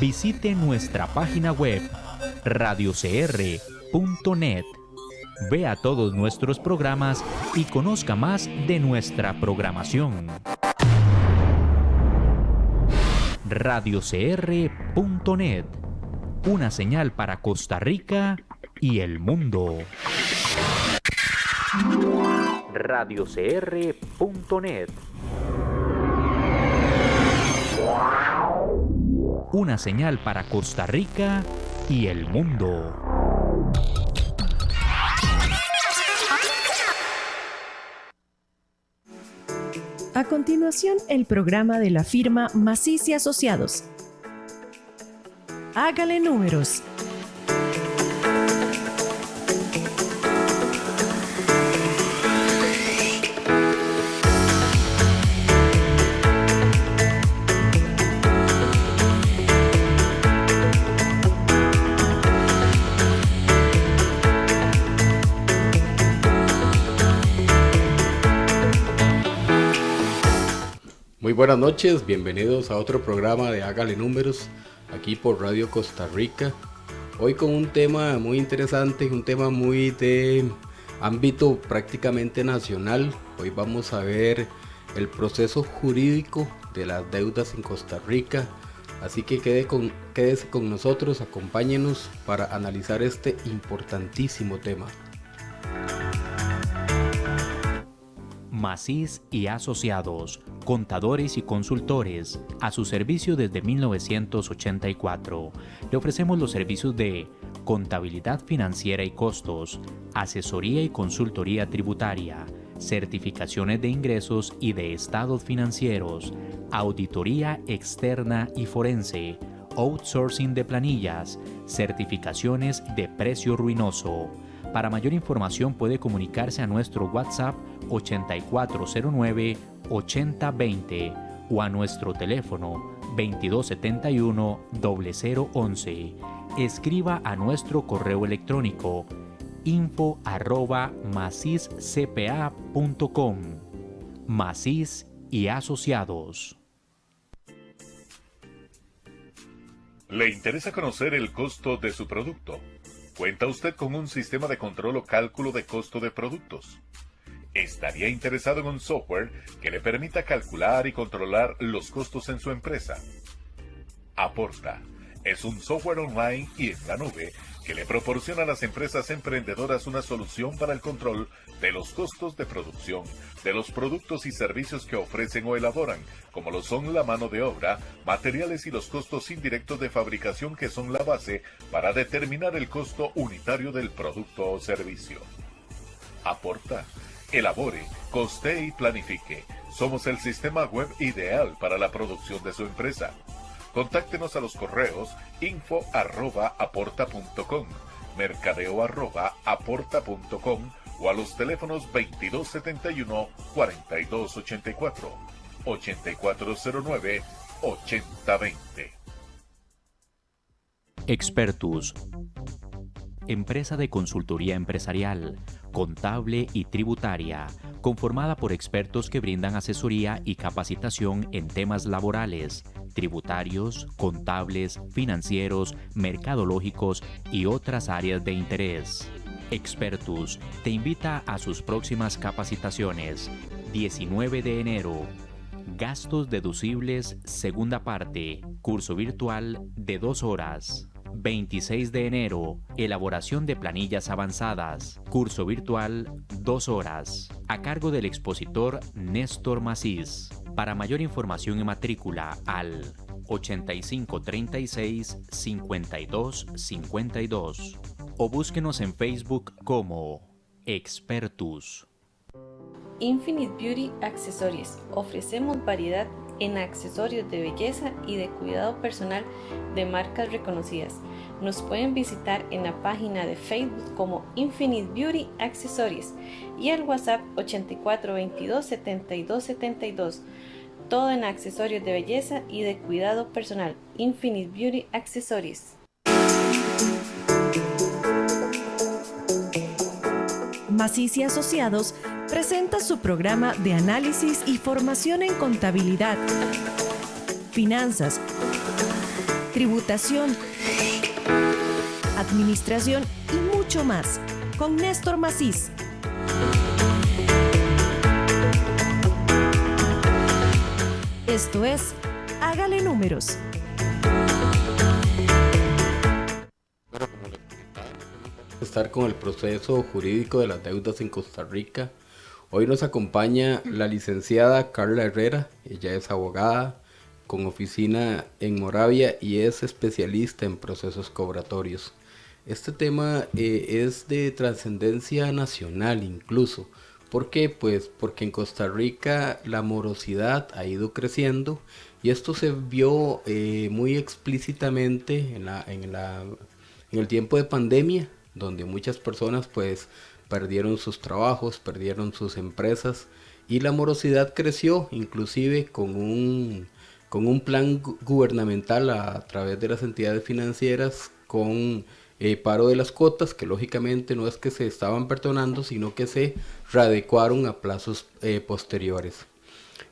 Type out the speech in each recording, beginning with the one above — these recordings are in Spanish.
visite nuestra página web radiocr.net. Vea todos nuestros programas y conozca más de nuestra programación. radiocr.net, una señal para Costa Rica y el mundo. radiocr.net, una señal para Costa Rica y el mundo. A continuación, el programa de la firma Macís y Asociados. Hágale números. Muy buenas noches, bienvenidos a otro programa de Hágale Números, aquí por Radio Costa Rica. Hoy con un tema muy interesante, un tema muy de ámbito prácticamente nacional. Hoy vamos a ver el proceso jurídico de las deudas en Costa Rica. Así que quédese con nosotros, acompáñenos para analizar este importantísimo tema. Macís y Asociados, contadores y consultores, a su servicio desde 1984. Le ofrecemos los servicios de contabilidad financiera y costos, asesoría y consultoría tributaria, certificaciones de ingresos y de estados financieros, auditoría externa y forense, outsourcing de planillas, certificaciones de precio ruinoso. Para mayor información puede comunicarse a nuestro WhatsApp 8409-8020 o a nuestro teléfono 2271-0011. Escriba a nuestro correo electrónico info@maciscpa.com. Macís y Asociados. ¿Le interesa conocer el costo de su producto? ¿Cuenta usted con un sistema de control o cálculo de costo de productos? ¿Estaría interesado en un software que le permita calcular y controlar los costos en su empresa? Aporta es un software online y en la nube que le proporciona a las empresas emprendedoras una solución para el control de los costos de producción, de los productos y servicios que ofrecen o elaboran, como lo son la mano de obra, materiales y los costos indirectos de fabricación que son la base para determinar el costo unitario del producto o servicio. Aporta, elabore, costee y planifique. Somos el sistema web ideal para la producción de su empresa. Contáctenos a los correos info@aporta.com, mercadeo@aporta.com o a los teléfonos 2271-4284, 8409-8020. Expertus, empresa de consultoría empresarial, contable y tributaria, conformada por expertos que brindan asesoría y capacitación en temas laborales, tributarios, contables, financieros, mercadológicos y otras áreas de interés. Expertus te invita a sus próximas capacitaciones. 19 de enero. Gastos deducibles, segunda parte, curso virtual de 2 horas. 26 de enero, elaboración de planillas avanzadas, curso virtual 2 horas, a cargo del expositor Néstor Macís. Para mayor información y matrícula al 8536-5252 o búsquenos en Facebook como Expertus. Infinite Beauty Accessories. Ofrecemos variedad en accesorios de belleza y de cuidado personal de marcas reconocidas. Nos pueden visitar en la página de Facebook como Infinite Beauty Accessories y al WhatsApp 8422-7272. Todo en accesorios de belleza y de cuidado personal. Infinite Beauty Accessories. Macís y Asociados presenta su programa de análisis y formación en contabilidad, finanzas, tributación, administración y mucho más, con Néstor Macís. Esto es Hágale Números. Estar con el proceso jurídico de las deudas en Costa Rica. Hoy nos acompaña la licenciada Carla Herrera. Ella es abogada con oficina en Moravia y es especialista en procesos cobratorios. Este tema es de trascendencia nacional incluso. ¿Por qué? Pues porque en Costa Rica la morosidad ha ido creciendo y esto se vio muy explícitamente en el tiempo de pandemia, donde muchas personas pues perdieron sus trabajos, perdieron sus empresas y la morosidad creció inclusive con un plan gubernamental a través de las entidades financieras con paro de las cuotas, que lógicamente no es que se estaban perdonando, sino que se readecuaron a plazos posteriores.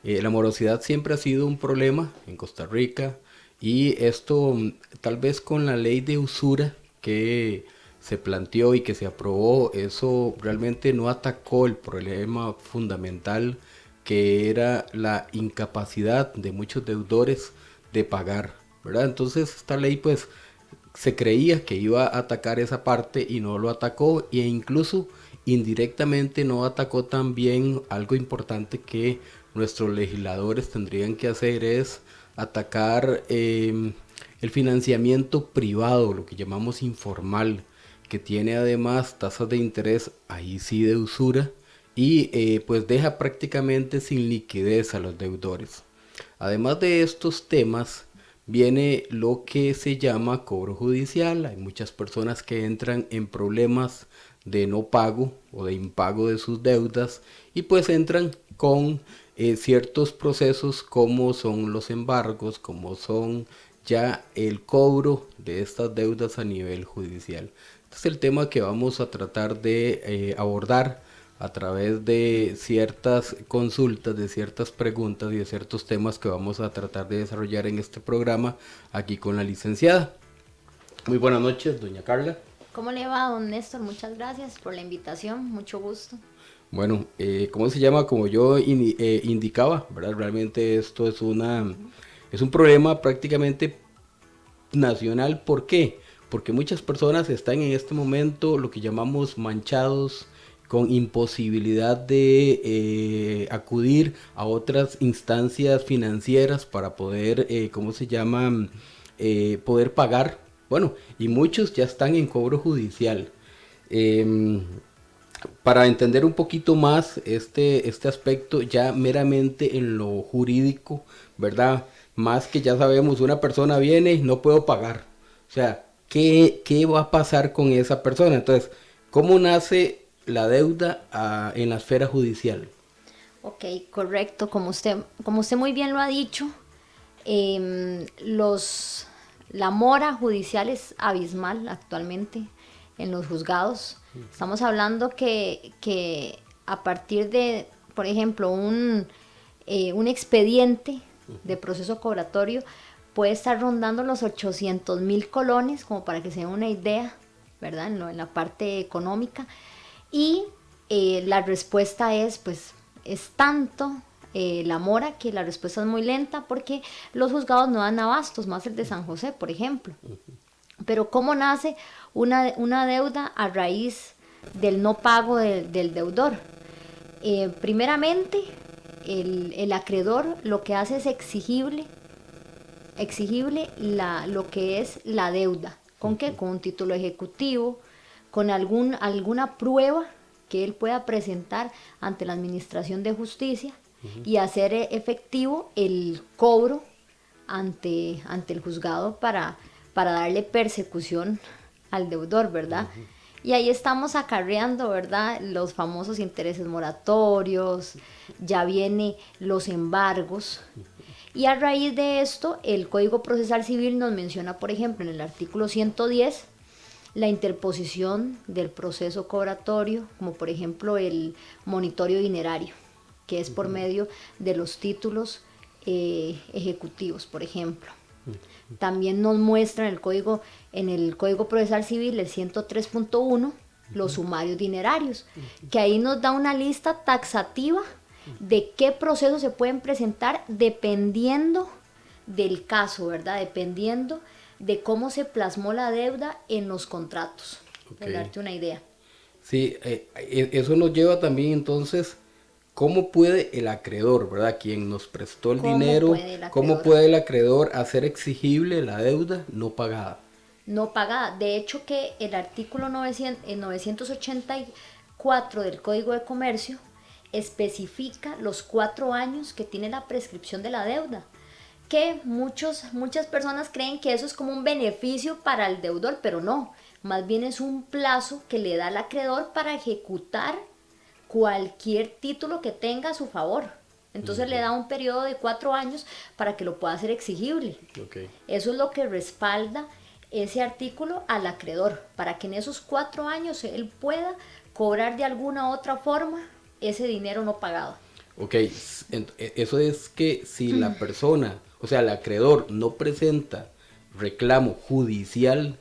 La morosidad siempre ha sido un problema en Costa Rica y esto tal vez con la ley de usura que se planteó y que se aprobó, eso realmente no atacó el problema fundamental que era la incapacidad de muchos deudores de pagar, ¿verdad? Entonces esta ley pues se creía que iba a atacar esa parte y no lo atacó e incluso indirectamente no atacó también algo importante que nuestros legisladores tendrían que hacer es atacar el financiamiento privado, lo que llamamos informal, que tiene además tasas de interés ahí sí de usura y pues deja prácticamente sin liquidez a los deudores. Además de estos temas viene lo que se llama cobro judicial. Hay muchas personas que entran en problemas de no pago o de impago de sus deudas y pues entran con ciertos procesos como son los embargos, como son ya el cobro de estas deudas a nivel judicial. Este es el tema que vamos a tratar de abordar a través de ciertas consultas, de ciertas preguntas y de ciertos temas que vamos a tratar de desarrollar en este programa aquí con la licenciada. Muy buenas noches, doña Carla. ¿Cómo le va, don Néstor? Muchas gracias por la invitación, mucho gusto. Bueno, ¿cómo se llama? Como yo indicaba, ¿verdad? Realmente esto es un problema prácticamente nacional. ¿Por qué? Porque muchas personas están en este momento lo que llamamos manchados, con imposibilidad de acudir a otras instancias financieras para poder, poder pagar. Bueno, y muchos ya están en cobro judicial. Para entender un poquito más este aspecto ya meramente en lo jurídico, ¿verdad? Más que ya sabemos, una persona viene y no puedo pagar. O sea, ¿qué va a pasar con esa persona? Entonces, ¿cómo nace la deuda en la esfera judicial? Ok, correcto. Como usted muy bien lo ha dicho, la mora judicial es abismal actualmente en los juzgados. Estamos hablando que a partir de, por ejemplo, un expediente de proceso cobratorio puede estar rondando los 800,000 colones, como para que se den una idea, ¿verdad? En la parte económica. Y la respuesta es tanto la mora que la respuesta es muy lenta porque los juzgados no dan abastos, más el de San José, por ejemplo. Pero ¿cómo nace una deuda a raíz del no pago del deudor? Primeramente, el acreedor lo que hace es exigible lo que es la deuda. ¿Con qué? Con un título ejecutivo, con alguna prueba que él pueda presentar ante la Administración de Justicia y hacer efectivo el cobro ante el juzgado para darle persecución al deudor, ¿verdad? Y ahí estamos acarreando, ¿verdad?, los famosos intereses moratorios, ya vienen los embargos. Y a raíz de esto, el Código Procesal Civil nos menciona, por ejemplo, en el artículo 110, la interposición del proceso cobratorio, como por ejemplo el monitorio dinerario, que es por medio de los títulos ejecutivos, por ejemplo. También nos muestra en el Código Procesal Civil, el 103.1, los sumarios dinerarios, que ahí nos da una lista taxativa de qué procesos se pueden presentar dependiendo del caso, ¿verdad? Dependiendo de cómo se plasmó la deuda en los contratos. Para darte una idea. Sí, eso nos lleva también entonces, ¿cómo puede el acreedor, verdad? Quien nos prestó el dinero, ¿cómo puede el acreedor hacer exigible la deuda no pagada? No pagada. De hecho, que el artículo 984 del Código de Comercio especifica los 4 años que tiene la prescripción de la deuda. Que muchas personas creen que eso es como un beneficio para el deudor, pero no. Más bien es un plazo que le da al acreedor para ejecutar cualquier título que tenga a su favor. Entonces le da un periodo de 4 años para que lo pueda hacer exigible. Eso es lo que respalda ese artículo al acreedor, para que en esos 4 años él pueda cobrar de alguna otra forma ese dinero no pagado. Eso es que si la persona, o sea, el acreedor no presenta reclamo judicial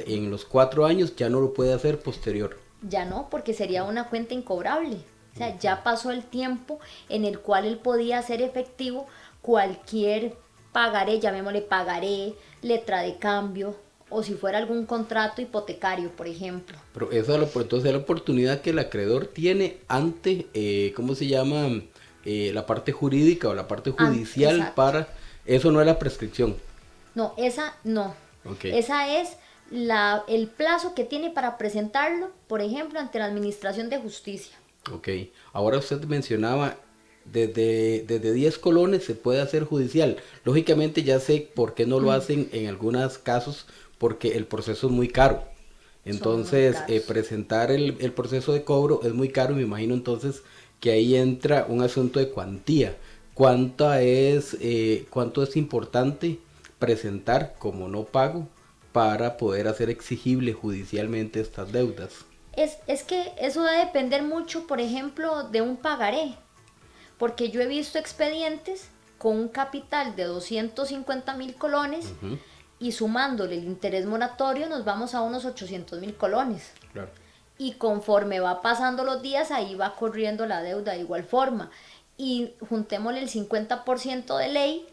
en los 4 años, ya no lo puede hacer posterior. Ya no, porque sería una cuenta incobrable. O sea, ya pasó el tiempo en el cual él podía hacer efectivo cualquier pagaré, llamémosle pagaré, letra de cambio, o si fuera algún contrato hipotecario, por ejemplo. Pero entonces es la oportunidad que el acreedor tiene ante, ¿cómo se llama? La parte jurídica o la parte judicial para... Eso no es la prescripción. No, esa no. Esa es el plazo que tiene para presentarlo, por ejemplo, ante la Administración de Justicia. Ahora usted mencionaba, desde 10 colones se puede hacer judicial. Lógicamente ya sé por qué no lo hacen en algunos casos, porque el proceso es muy caro. Entonces, presentar el proceso de cobro es muy caro. Me imagino entonces que ahí entra un asunto de cuantía. ¿Cuánto es importante presentar como no pago para poder hacer exigible judicialmente estas deudas? Es que eso va a depender mucho, por ejemplo, de un pagaré. Porque yo he visto expedientes con un capital de 250,000 colones y sumándole el interés moratorio nos vamos a unos 800,000 colones. Claro. Y conforme va pasando los días, ahí va corriendo la deuda de igual forma. Y juntémosle el 50% de ley,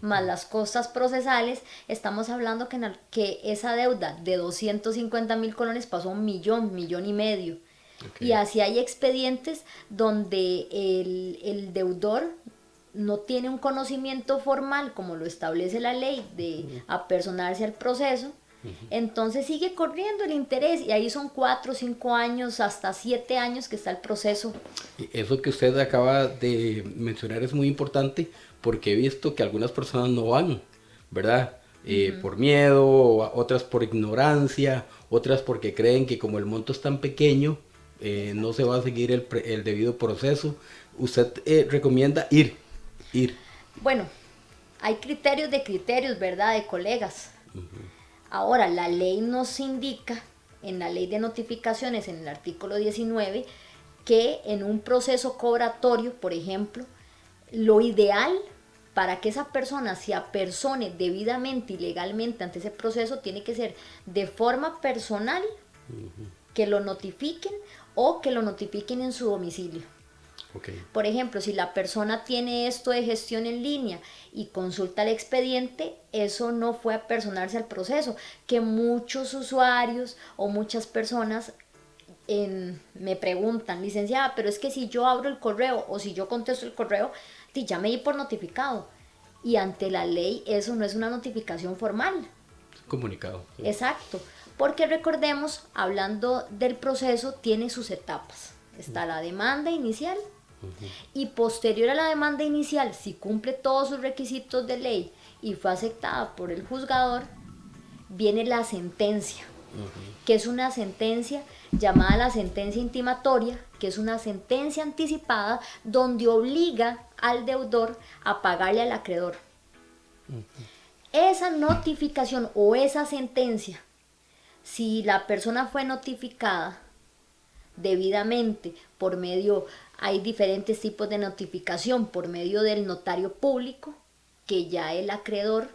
más las costas procesales, estamos hablando que esa deuda de 250,000 colones pasó a 1,000,000, 1,500,000. Y así hay expedientes donde el deudor no tiene un conocimiento formal, como lo establece la ley, de apersonarse al proceso. Entonces sigue corriendo el interés y ahí son 4, 5 años, hasta 7 años que está el proceso. Eso que usted acaba de mencionar es muy importante, porque he visto que algunas personas no van, ¿verdad? Por miedo, otras por ignorancia, otras porque creen que como el monto es tan pequeño, no se va a seguir el debido proceso. ¿Usted recomienda ir? Bueno, hay criterios, ¿verdad? De colegas. Ahora, la ley nos indica, en la ley de notificaciones, en el artículo 19, que en un proceso cobratorio, por ejemplo, lo ideal para que esa persona se apersone debidamente y legalmente ante ese proceso tiene que ser de forma personal, que lo notifiquen o que lo notifiquen en su domicilio. Por ejemplo, si la persona tiene esto de gestión en línea y consulta el expediente, eso no fue apersonarse al proceso, que muchos usuarios o muchas personas me preguntan, licenciada, pero es que si yo abro el correo o si yo contesto el correo, ya me di por notificado. Y ante la ley eso no es una notificación formal. Comunicado. Exacto, porque recordemos, hablando del proceso, tiene sus etapas. Está la demanda inicial. Y posterior a la demanda inicial, si cumple todos sus requisitos de ley y fue aceptada por el juzgador, viene la sentencia, que es una sentencia llamada la sentencia intimatoria, que es una sentencia anticipada donde obliga al deudor a pagarle al acreedor. Esa notificación o esa sentencia, si la persona fue notificada debidamente por medio, hay diferentes tipos de notificación, por medio del notario público, que ya el acreedor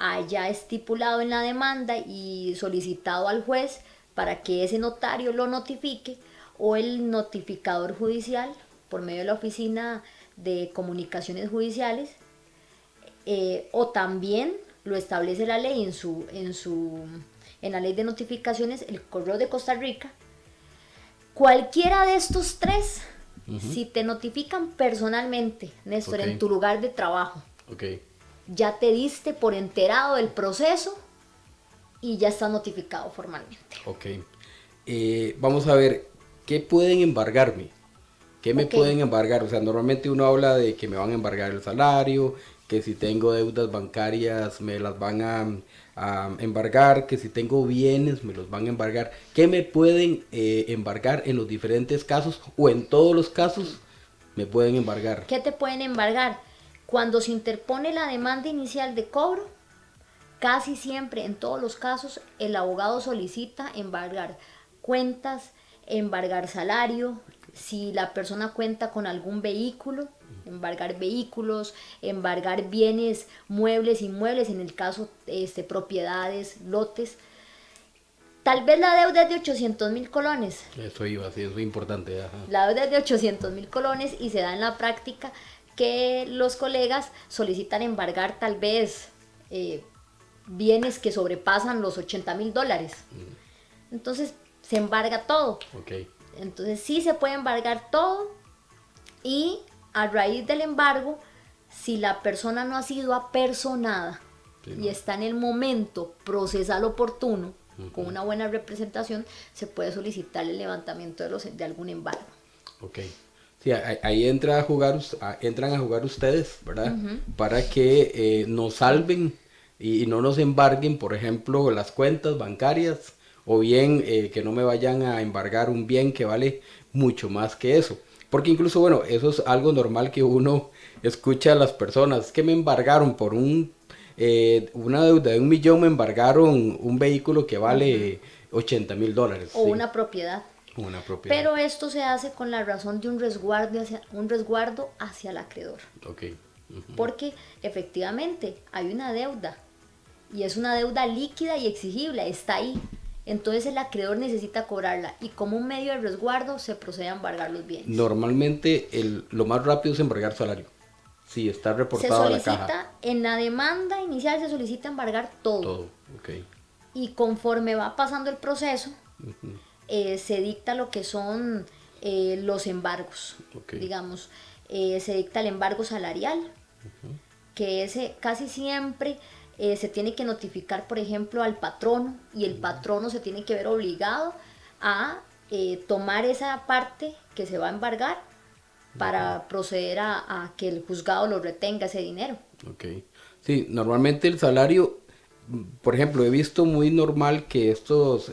haya estipulado en la demanda y solicitado al juez para que ese notario lo notifique, o el notificador judicial por medio de la Oficina de Comunicaciones Judiciales, o también lo establece la ley en la ley de notificaciones, el Correo de Costa Rica. Cualquiera de estos tres, si te notifican personalmente, Néstor, en tu lugar de trabajo, ya te diste por enterado del proceso y ya está notificado formalmente. Vamos a ver, ¿qué pueden embargarme? ¿Qué me pueden embargar? O sea, normalmente uno habla de que me van a embargar el salario, que si tengo deudas bancarias me las van a embargar, que si tengo bienes me los van a embargar. ¿Qué me pueden embargar en los diferentes casos o en todos los casos me pueden embargar? ¿Qué te pueden embargar? Cuando se interpone la demanda inicial de cobro, casi siempre, en todos los casos, el abogado solicita embargar cuentas, embargar salario, si la persona cuenta con algún vehículo, embargar vehículos, embargar bienes, muebles, inmuebles, en el caso propiedades, lotes. Tal vez la deuda es de 800,000 colones. Eso iba, sí, eso es importante. Ajá. La deuda es de 800,000 colones y se da en la práctica que los colegas solicitan embargar tal vez bienes que sobrepasan los $80,000. Entonces se embarga todo. Entonces sí se puede embargar todo, y a raíz del embargo, si la persona no ha sido apersonada y está en el momento procesal oportuno, con una buena representación, se puede solicitar el levantamiento de algún embargo. Sí, ahí entran a jugar ustedes, ¿verdad? Para que nos salven y no nos embarguen, por ejemplo, las cuentas bancarias, o bien que no me vayan a embargar un bien que vale mucho más que eso. Porque incluso, bueno, eso es algo normal que uno escucha a las personas. Es que me embargaron por una deuda de $1 millón, me embargaron un vehículo que vale $80,000. O una propiedad. Pero esto se hace con la razón de un resguardo hacia el acreedor. Porque efectivamente hay una deuda, y es una deuda líquida y exigible, está ahí. Entonces el acreedor necesita cobrarla, y como un medio de resguardo se procede a embargar los bienes. Normalmente lo más rápido es embargar salario. Si está reportado a la caja. En la demanda inicial se solicita embargar todo. Y conforme va pasando el proceso, se dicta lo que son los embargos. Digamos, se dicta el embargo salarial, que ese casi siempre se tiene que notificar, por ejemplo, al patrono, y el patrono se tiene que ver obligado a tomar esa parte que se va a embargar para proceder a que el juzgado lo retenga ese dinero. Sí, normalmente el salario, por ejemplo, he visto muy normal que estos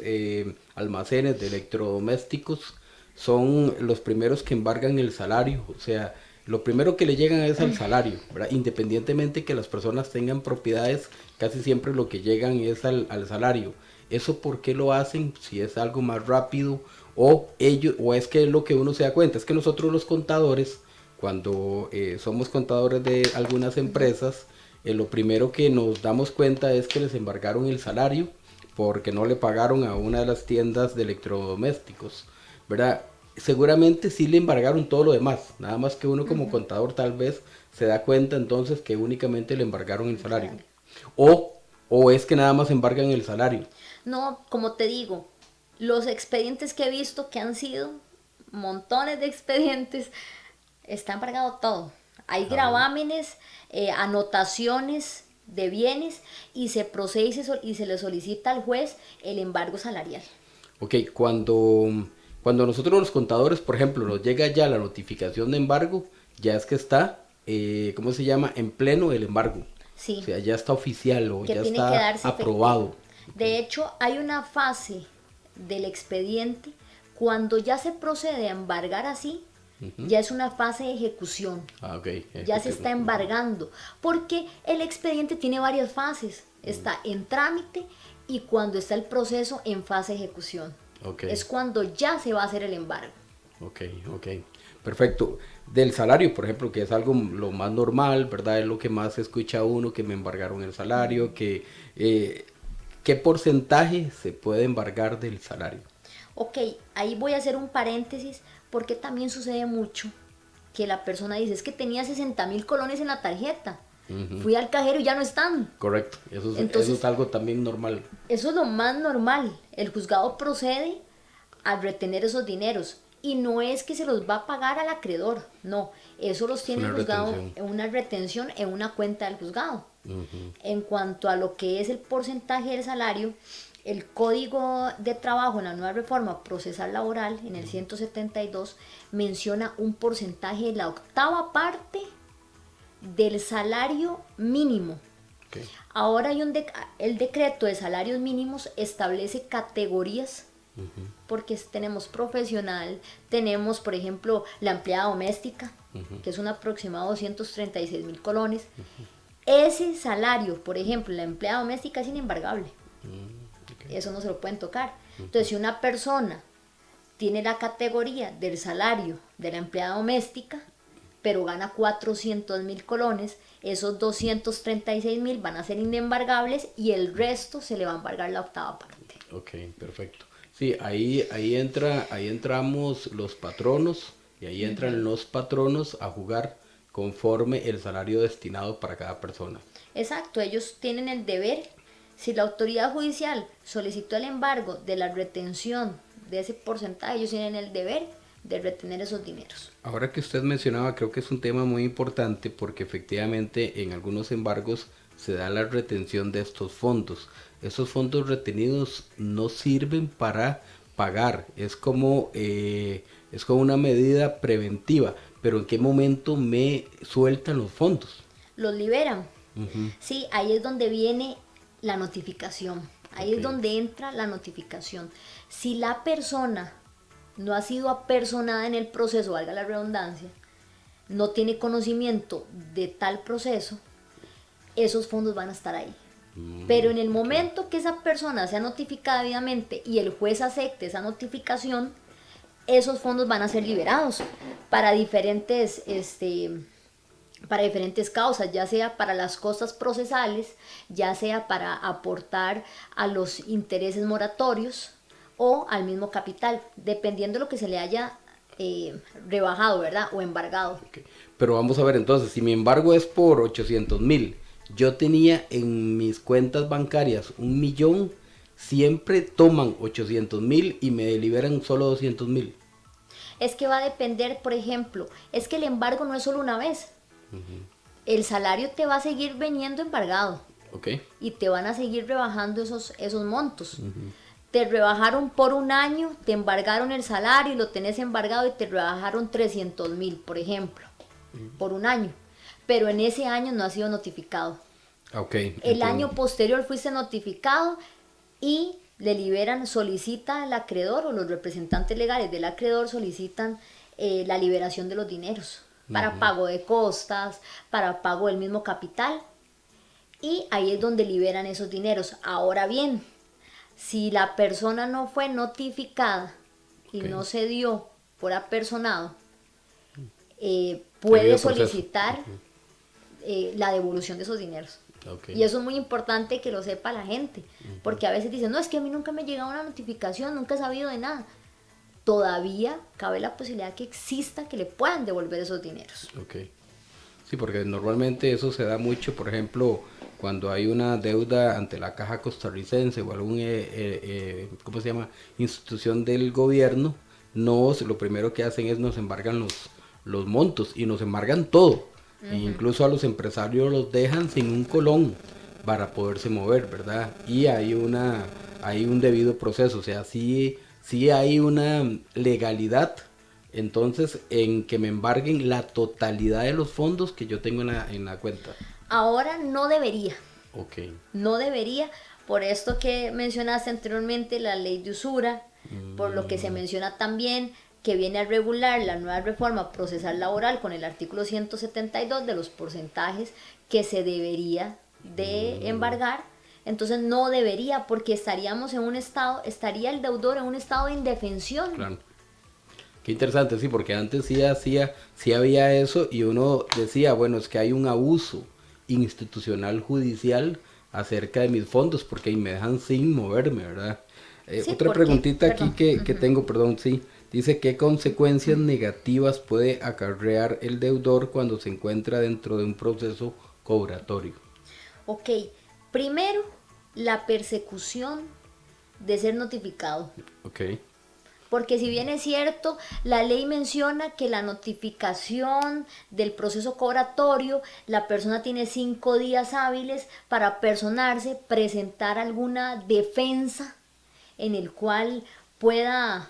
almacenes de electrodomésticos son los primeros que embargan el salario. O sea, lo primero que le llegan es el salario, ¿verdad? Independientemente que las personas tengan propiedades, casi siempre lo que llegan es al salario. ¿Eso por qué lo hacen? Si es algo más rápido, o es que lo que uno se da cuenta, es que nosotros los contadores, cuando somos contadores de algunas empresas, lo primero que nos damos cuenta es que les embargaron el salario porque no le pagaron a una de las tiendas de electrodomésticos, ¿verdad? Seguramente sí le embargaron todo lo demás, nada más que uno como contador tal vez se da cuenta entonces que únicamente le embargaron el salario. O es que nada más embargan el salario. No, como te digo, los expedientes que he visto, que han sido montones de expedientes, está embargado todo. Hay gravámenes, anotaciones de bienes, y se procede y se le solicita al juez el embargo salarial. Cuando nosotros los contadores, por ejemplo, nos llega ya la notificación de embargo, ya es que está, ¿cómo se llama? En pleno el embargo. Sí. O sea, ya está oficial o que ya tiene está que darse aprobado. De hecho, hay una fase del expediente cuando ya se procede a embargar así, ya es una fase de ejecución. Ya se está embargando, porque el expediente tiene varias fases. Está en trámite y cuando está el proceso en fase de ejecución. Es cuando ya se va a hacer el embargo. perfecto. Del salario, por ejemplo, que es algo lo más normal, ¿verdad? Es lo que más se escucha uno, que me embargaron el salario, que ¿qué porcentaje se puede embargar del salario? Ok, ahí voy a hacer un paréntesis porque también sucede mucho que la persona dice, es que tenía 60,000 colones en la tarjeta, fui al cajero y ya no están. Correcto, Entonces, eso es algo también normal. Eso es lo más normal. El juzgado procede a retener esos dineros y no es que se los va a pagar al acreedor, no, eso los tiene el juzgado en una retención en una cuenta del juzgado. En cuanto a lo que es el porcentaje del salario, el Código de Trabajo en la nueva reforma procesal laboral, en el 172, menciona un porcentaje de la 8ª parte del salario mínimo. Okay. Ahora hay el decreto de salarios mínimos establece categorías, porque tenemos profesional, tenemos por ejemplo la empleada doméstica, que es un aproximado de 236,000 colones. Ese salario, por ejemplo, la empleada doméstica es inembargable. Eso no se lo pueden tocar. Entonces, si una persona tiene la categoría del salario de la empleada doméstica, pero gana 400,000 colones, esos 236,000 van a ser inembargables y el resto se le va a embargar la 8ª parte. Ok, perfecto. Sí, ahí entramos los patronos y ahí entran los patronos a jugar conforme el salario destinado para cada persona. Exacto, ellos tienen el deber, si la autoridad judicial solicitó el embargo de la retención de ese porcentaje, ellos tienen el deber de retener esos dineros. Ahora que usted mencionaba, creo que es un tema muy importante porque efectivamente en algunos embargos se da la retención de estos fondos. Esos fondos retenidos no sirven para pagar, es como una medida preventiva, pero ¿en qué momento me sueltan los fondos? Los liberan. Sí, ahí es donde viene la notificación, ahí es donde entra la notificación. Si la persona no ha sido apersonada en el proceso, valga la redundancia, no tiene conocimiento de tal proceso, esos fondos van a estar ahí. Pero en el momento que esa persona sea notificada debidamente y el juez acepte esa notificación, esos fondos van a ser liberados para diferentes causas, ya sea para las costas procesales, ya sea para aportar a los intereses moratorios o al mismo capital, dependiendo de lo que se le haya rebajado, ¿verdad? O embargado. Okay. Pero vamos a ver entonces, si mi embargo es por 800,000, yo tenía en mis cuentas bancarias 1,000,000, siempre toman 800,000 y me deliberan solo 200,000. Es que va a depender, por ejemplo, es que el embargo no es solo una vez. El salario te va a seguir veniendo embargado. Okay. Y te van a seguir rebajando esos montos. Te rebajaron por un año, te embargaron el salario y lo tenés embargado y te rebajaron 300,000, por ejemplo, por un año. Pero en ese año no ha sido notificado. Okay, el año posterior fuiste notificado y le liberan, solicita al acreedor o los representantes legales del acreedor solicitan la liberación de los dineros para pago de costas, para pago del mismo capital, y ahí es donde liberan esos dineros. Ahora bien, si la persona no fue notificada y no se dio por apersonado, puede solicitar la devolución de esos dineros. Y eso es muy importante que lo sepa la gente, porque a veces dicen, no, es que a mí nunca me ha llegado una notificación, nunca he sabido de nada. Todavía cabe la posibilidad que exista que le puedan devolver esos dineros. Sí, porque normalmente eso se da mucho, por ejemplo, cuando hay una deuda ante la Caja Costarricense o algún institución del gobierno, lo primero que hacen es nos embargan los montos y nos embargan todo. E incluso a los empresarios los dejan sin un colón para poderse mover, ¿verdad? Y hay un debido proceso, o sea, sí hay una legalidad, entonces, en que me embarguen la totalidad de los fondos que yo tengo en la cuenta. Ahora no debería. No debería, por esto que mencionaste anteriormente, la ley de usura, por lo que se menciona también que viene a regular la nueva reforma procesal laboral con el artículo 172 de los porcentajes que se debería de embargar. Entonces no debería, porque estaría el deudor en un estado de indefensión. Claro. Qué interesante, sí, porque antes sí había eso y uno decía, bueno, es que hay un abuso institucional judicial acerca de mis fondos porque ahí me dejan sin moverme, ¿verdad? Sí, Otra ¿por qué? preguntita aquí Perdón. que tengo, perdón, sí, dice, ¿qué consecuencias negativas puede acarrear el deudor cuando se encuentra dentro de un proceso cobratorio? Ok, primero, la persecución de ser notificado. Ok, Porque si bien es cierto, la ley menciona que la notificación del proceso cobratorio, la persona tiene 5 días hábiles para personarse, presentar alguna defensa en el cual pueda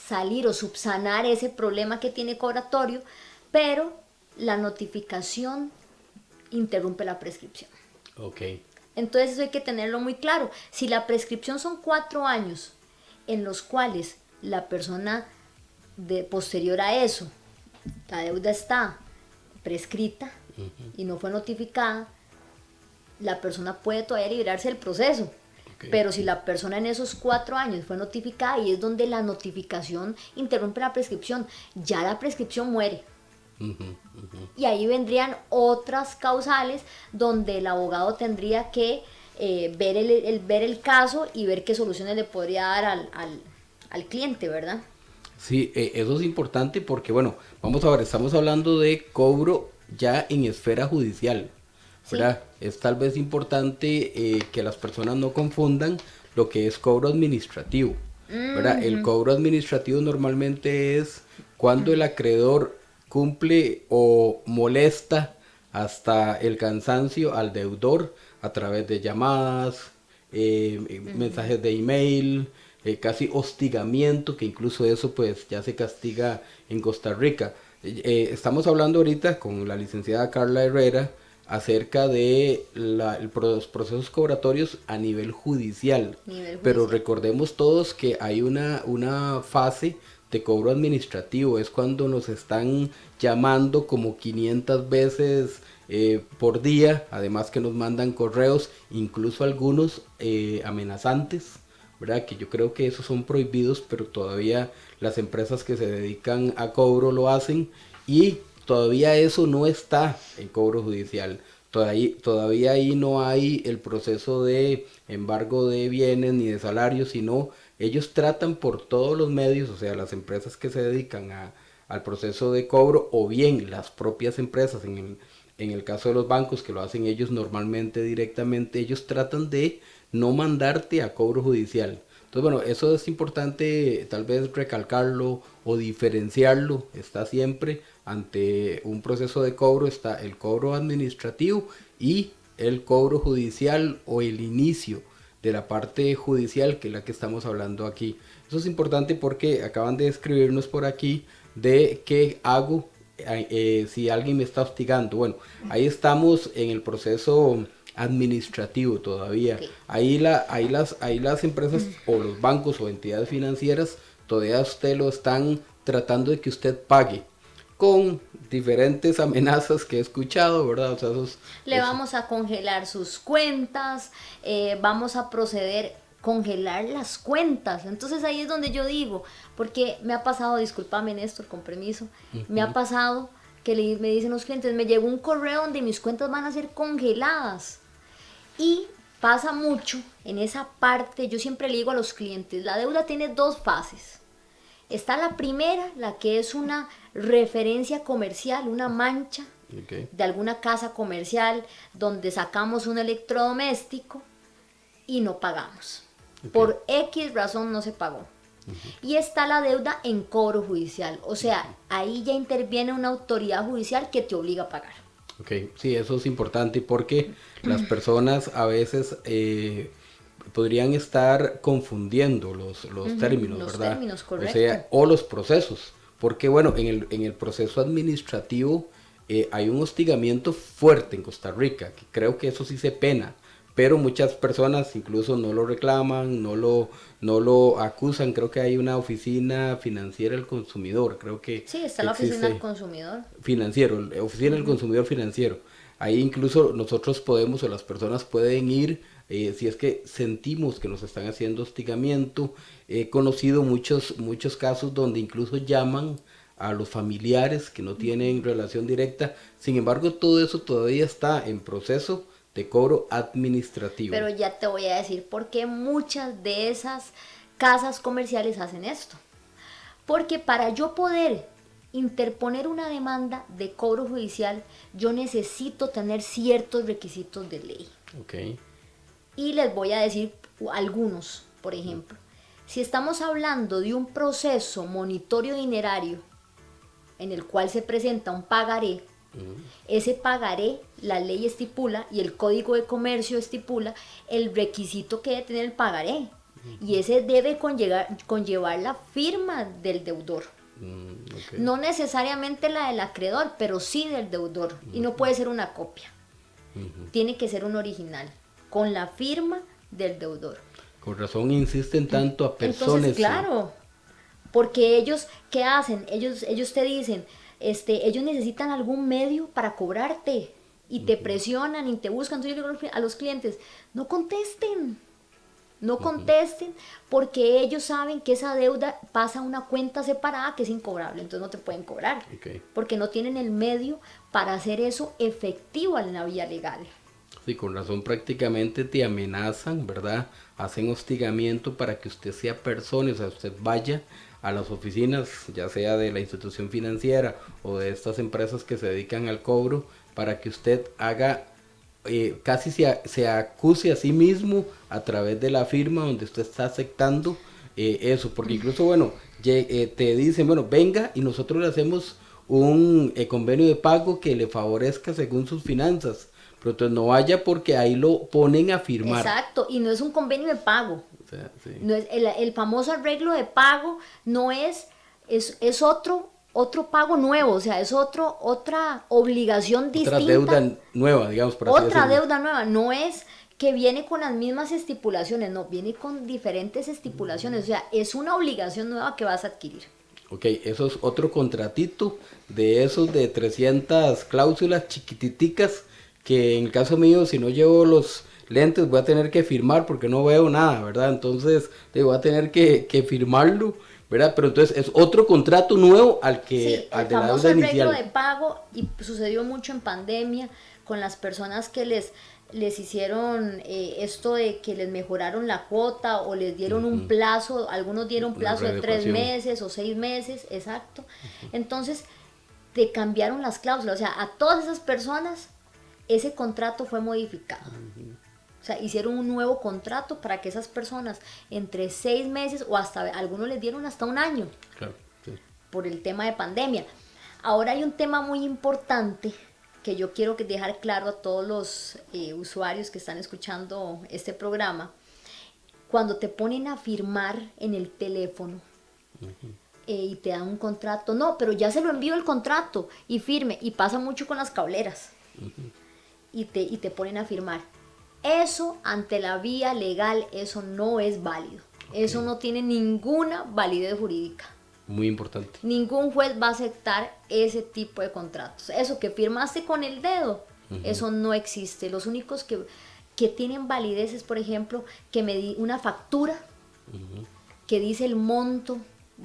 salir o subsanar ese problema que tiene cobratorio, pero la notificación interrumpe la prescripción. ok, Entonces eso hay que tenerlo muy claro. Si la prescripción son 4 años en los cuales la persona posterior a eso, la deuda está prescrita y no fue notificada, la persona puede todavía librarse del proceso. ok. Pero si la persona en esos 4 años fue notificada y es donde la notificación interrumpe la prescripción, ya la prescripción muere. Y ahí vendrían otras causales donde el abogado tendría que ver el caso y ver qué soluciones le podría dar al cliente, ¿verdad? Sí, eso es importante porque, bueno, vamos a ver, estamos hablando de cobro ya en esfera judicial, ¿verdad? Es tal vez importante que las personas no confundan lo que es cobro administrativo, ¿verdad? El cobro administrativo normalmente es cuando el acreedor cumple o molesta hasta el cansancio al deudor a través de llamadas, mensajes de email, casi hostigamiento, que incluso eso pues ya se castiga en Costa Rica. Estamos hablando ahorita con la licenciada Carla Herrera acerca de los procesos cobratorios a nivel judicial. Pero recordemos todos que hay una fase de cobro administrativo, es cuando nos están llamando como 500 veces por día, además que nos mandan correos, incluso algunos amenazantes, ¿verdad? Que yo creo que esos son prohibidos, pero todavía las empresas que se dedican a cobro lo hacen y todavía eso no está en cobro judicial. Todavía ahí no hay el proceso de embargo de bienes ni de salarios, sino ellos tratan por todos los medios, o sea, las empresas que se dedican al proceso de cobro o bien las propias empresas, en el caso de los bancos que lo hacen ellos normalmente directamente, ellos tratan de no mandarte a cobro judicial. Entonces, bueno, eso es importante tal vez recalcarlo o diferenciarlo. Está siempre ante un proceso de cobro, está el cobro administrativo y el cobro judicial o el inicio de la parte judicial, que es la que estamos hablando aquí. Eso es importante porque acaban de escribirnos por aquí de qué hago si alguien me está hostigando. Bueno, ahí estamos en el proceso administrativo todavía. Okay. Ahí las empresas o los bancos o entidades financieras todavía usted lo están tratando de que usted pague con diferentes amenazas que he escuchado, ¿verdad? O sea, vamos a congelar sus cuentas, vamos a proceder a congelar las cuentas. Entonces ahí es donde yo digo, porque me ha pasado, discúlpame Néstor, con permiso, me ha pasado que me dicen los clientes, me llegó un correo donde mis cuentas van a ser congeladas. Y pasa mucho en esa parte, yo siempre le digo a los clientes, la deuda tiene 2 fases. Está la primera, la que es una referencia comercial, una mancha de alguna casa comercial donde sacamos un electrodoméstico y no pagamos. Por X razón no se pagó. Y está la deuda en cobro judicial, o sea, ahí ya interviene una autoridad judicial que te obliga a pagar. Ok, sí, eso es importante porque las personas a veces podrían estar confundiendo los términos, los ¿verdad? Términos, correcto. O sea, o los procesos, porque bueno, en el proceso administrativo hay un hostigamiento fuerte en Costa Rica, que creo que eso sí se pena, pero muchas personas incluso no lo reclaman, no lo acusan. Creo que hay una oficina financiera del consumidor, creo que sí, está la oficina del consumidor financiero, oficina del consumidor financiero. ahí incluso nosotros podemos o las personas pueden ir, si es que sentimos que nos están haciendo hostigamiento. He conocido muchos casos donde incluso llaman a los familiares que no tienen relación directa. Sin embargo, todo eso todavía está en proceso de cobro administrativo. Pero ya te voy a decir por qué muchas de esas casas comerciales hacen esto. Porque para yo poder interponer una demanda de cobro judicial, yo necesito tener ciertos requisitos de ley. Okay. Y les voy a decir algunos, por ejemplo. Si estamos hablando de un proceso monitorio dinerario en el cual se presenta un pagaré, ese pagaré, la ley estipula y el Código de Comercio estipula el requisito que debe tener el pagaré. Y ese debe conllevar la firma del deudor. Okay. No necesariamente la del acreedor, pero sí del deudor. Y no puede ser una copia. Tiene que ser un original, con la firma del deudor. Con razón insisten tanto a personas. Entonces, claro, porque ellos, ¿qué hacen? Ellos te dicen, ellos necesitan algún medio para cobrarte y te presionan y te buscan. Entonces yo le digo a los clientes, no contesten porque ellos saben que esa deuda pasa a una cuenta separada que es incobrable, entonces no te pueden cobrar, porque no tienen el medio para hacer eso efectivo en la vía legal. Sí, con razón prácticamente te amenazan, ¿verdad? Hacen hostigamiento para que usted sea persona, o sea, usted vaya a las oficinas, ya sea de la institución financiera o de estas empresas que se dedican al cobro, para que usted haga, casi se acuse a sí mismo a través de la firma donde usted está aceptando eso, porque incluso, bueno, te dicen, bueno, venga y nosotros le hacemos un convenio de pago que le favorezca según sus finanzas. Pero entonces no vaya porque ahí lo ponen a firmar. Exacto, y no es un convenio de pago. O sea, sí. No es el famoso arreglo de pago, no es otro pago nuevo, o sea, es otra obligación distinta. Otra deuda nueva, digamos, por así decirlo. Otra deuda nueva, no es que viene con las mismas estipulaciones, no, viene con diferentes estipulaciones, o sea, es una obligación nueva que vas a adquirir. Ok, eso es otro contratito de esos de 300 cláusulas chiquititicas, que en el caso mío, si no llevo los lentes, voy a tener que firmar porque no veo nada, ¿verdad? Entonces, voy a tener que firmarlo, ¿verdad? Pero entonces es otro contrato nuevo al que al de la deuda inicial. El famoso arreglo de pago, y sucedió mucho en pandemia con las personas que les hicieron esto de que les mejoraron la cuota o les dieron un plazo, algunos dieron plazo de 3 meses o 6 meses, exacto. Entonces, te cambiaron las cláusulas, o sea, a todas esas personas ese contrato fue modificado. O sea, hicieron un nuevo contrato para que esas personas entre 6 meses o hasta, algunos les dieron hasta 1 año. Claro, sí. Por el tema de pandemia. Ahora hay un tema muy importante que yo quiero dejar claro a todos los usuarios que están escuchando este programa. Cuando te ponen a firmar en el teléfono y te dan un contrato, no, pero ya se lo envío el contrato y firme, y pasa mucho con las cableras. Y te ponen a firmar. Eso, ante la vía legal, eso no es válido. Eso no tiene ninguna validez jurídica. Muy importante. Ningún juez va a aceptar ese tipo de contratos. Eso que firmaste con el dedo, eso no existe. Los únicos que tienen validez es, por ejemplo, que me di una factura que dice el monto